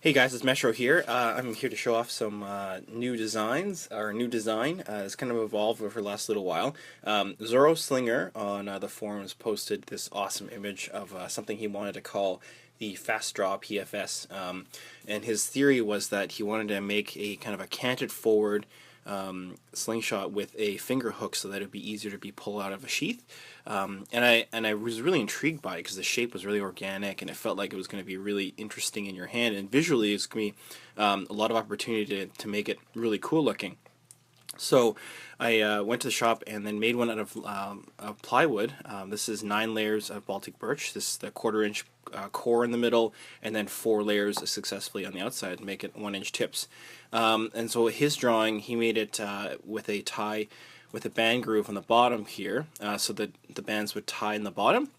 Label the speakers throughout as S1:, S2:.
S1: Hey guys, it's Metro here. I'm here to show off some new designs, or new design. It's kind of evolved over the last little while. Zoro Slinger on the forums posted this awesome image of something he wanted to call the Fast Draw PFS. And his theory was that he wanted to make a kind of a canted forward slingshot with a finger hook so that it'd be easier to be pulled out of a sheath. And I was really intrigued by it because the shape was really organic and it felt like it was going to be really interesting in your hand, and visually it's going to be a lot of opportunity to make it really cool looking. So I went to the shop and then made one out of plywood. This is 9 layers of Baltic birch. This is the 1/4 inch core in the middle, and then 4 layers successfully on the outside to make it 1-inch tips. And so his drawing, he made it with a tie with a band groove on the bottom here, so that the bands would tie in the bottom.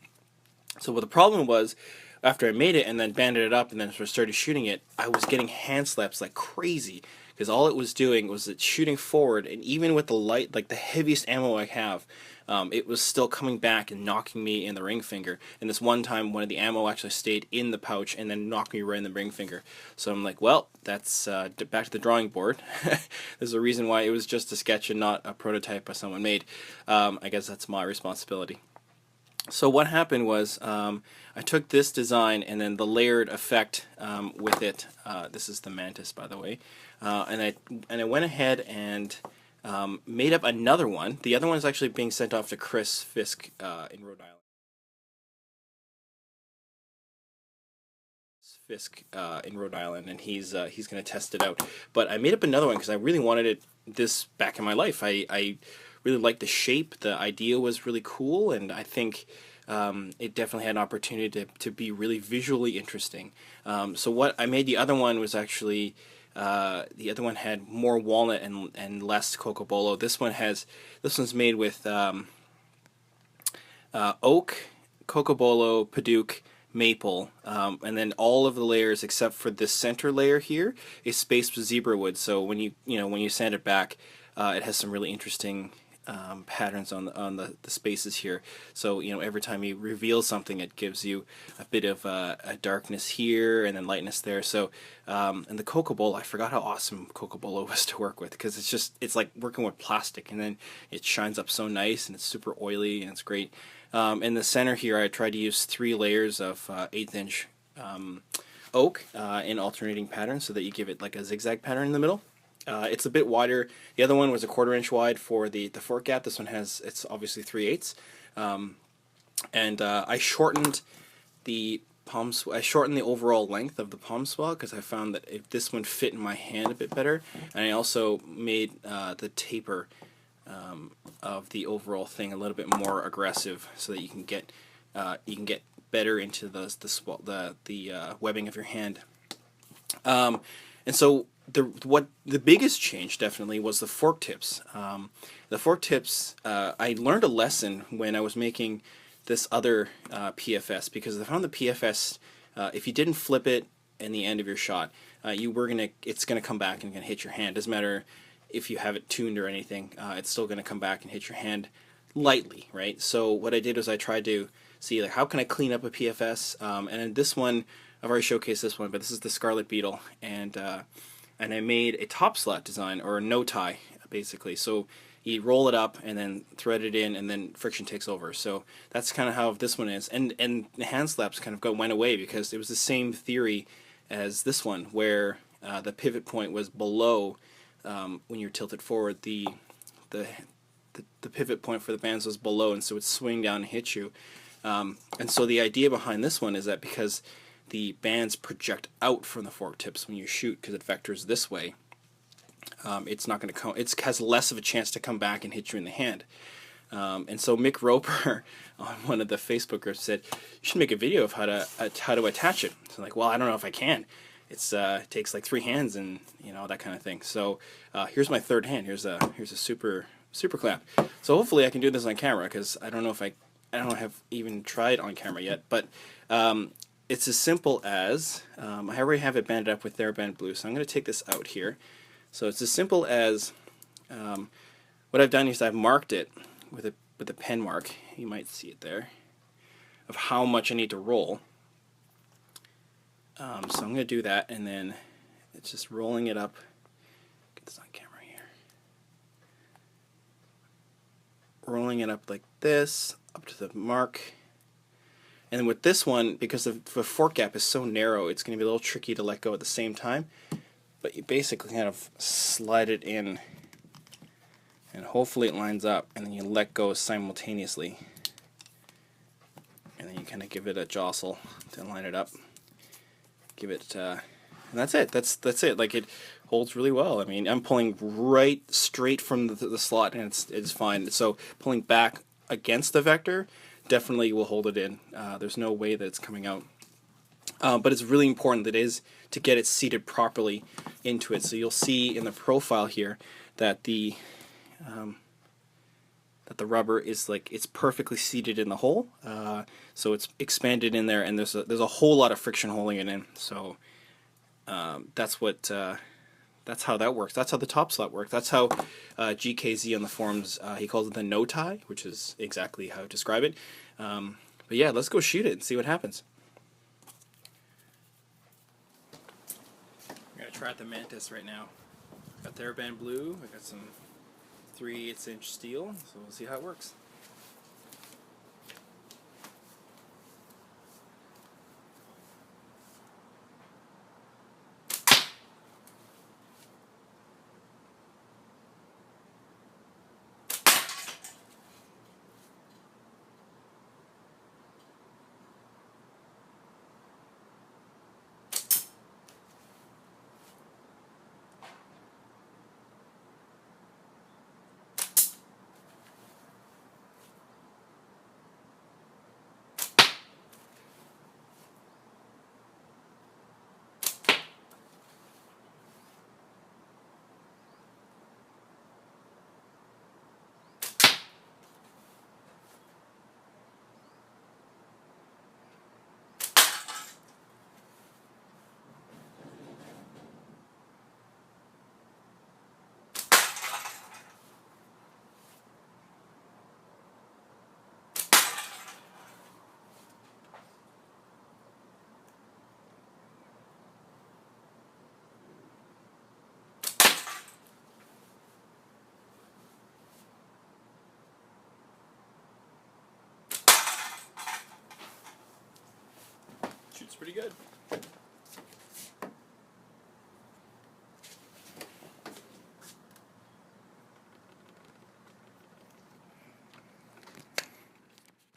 S1: So what the problem was, after I made it and then banded it up and then sort of started shooting it, I was getting hand slaps like crazy because all it was doing was it shooting forward, and even with the light, like the heaviest ammo I have, it was still coming back and knocking me in the ring finger. And this one time, one of the ammo actually stayed in the pouch and then knocked me right in the ring finger. So I'm like, well, that's back to the drawing board. There's a reason why it was just a sketch and not a prototype by someone made. I guess that's my responsibility. So what happened was I took this design and then the layered effect with it. This is the Mantis, by the way, and I went ahead and made up another one. The other one is actually being sent off to Chris Fisk in Rhode Island. And he's going to test it out. But I made up another one because I really wanted this back in my life. I really liked the shape. The idea was really cool, and I think it definitely had an opportunity to be really visually interesting. So what I made, the other one was actually the other one had more walnut and less cocobolo. This one's made with oak, cocobolo, padauk, maple, and then all of the layers except for this center layer here is spaced with zebra wood. So when you sand it back, it has some really interesting patterns on the spaces here. So every time you reveal something, it gives you a bit of a darkness here and then lightness there. So and the cocobolo, I forgot how awesome cocobolo was to work with, because it's like working with plastic, and then it shines up so nice and it's super oily and it's great. In the center here, I tried to use 3 layers of 1/8 inch oak in alternating patterns so that you give it like a zigzag pattern in the middle. It's a bit wider. The other one was a 1/4 inch wide for the fork gap. This one it's obviously 3/8. And I shortened the I shortened the overall length of the palm swell because I found that this one fit in my hand a bit better. And I also made the taper of the overall thing a little bit more aggressive so that you can get better into the webbing of your hand. And so the biggest change definitely was the fork tips. The fork tips, I learned a lesson when I was making this other PFS, because I found the PFS, if you didn't flip it in the end of your shot, it's gonna come back and gonna hit your hand. Doesn't matter if you have it tuned or anything, it's still gonna come back and hit your hand lightly, right? So what I did was I tried to see, like, how can I clean up a PFS, and in this one, I've already showcased this one, but this is the Scarlet Beetle, and I made a top slot design, or a no tie, basically. So you roll it up and then thread it in, and then friction takes over. So that's kind of how this one is. And the hand slaps kind of went away because it was the same theory as this one, where the pivot point was below when you're tilted forward. The pivot point for the bands was below, and so it would swing down and hit you. And so the idea behind this one is that because the bands project out from the fork tips when you shoot, because it vectors this way, it's not going to come. It has less of a chance to come back and hit you in the hand. And so Mick Roper on one of the Facebook groups said, "You should make a video of how to attach it." So I'm like, well, I don't know if I can. It takes like 3 hands and that kind of thing. So here's my third hand. Here's a super clap. So hopefully I can do this on camera, because I don't know if I don't have even tried on camera yet, but it's as simple as, I already have it banded up with TheraBand Blue, so I'm going to take this out here. So it's as simple as, what I've done is I've marked it with a pen mark, you might see it there, of how much I need to roll. So I'm going to do that, and then it's just rolling it up. Get this on camera here. Rolling it up like this, up to the mark. And then with this one, because the fork gap is so narrow, it's going to be a little tricky to let go at the same time. But you basically kind of slide it in, and hopefully it lines up, and then you let go simultaneously. And then you kind of give it a jostle to line it up. Give it, and that's it. That's it. Like, it holds really well. I mean, I'm pulling right straight from the slot, and it's fine. So pulling back against the vector definitely will hold it in. There's no way that it's coming out. But it's really important that is to get it seated properly into it. So you'll see in the profile here that the rubber is like, it's perfectly seated in the hole, so it's expanded in there, and there's a whole lot of friction holding it in. So that's how that works. That's how the top slot works. That's how GKZ on the forums, he calls it the no tie, which is exactly how I describe it. But yeah, let's go shoot it and see what happens. I'm gonna try out the Mantis right now. Got the Airband blue. I got some 3/8" steel, so we'll see how it works. Shoots pretty good.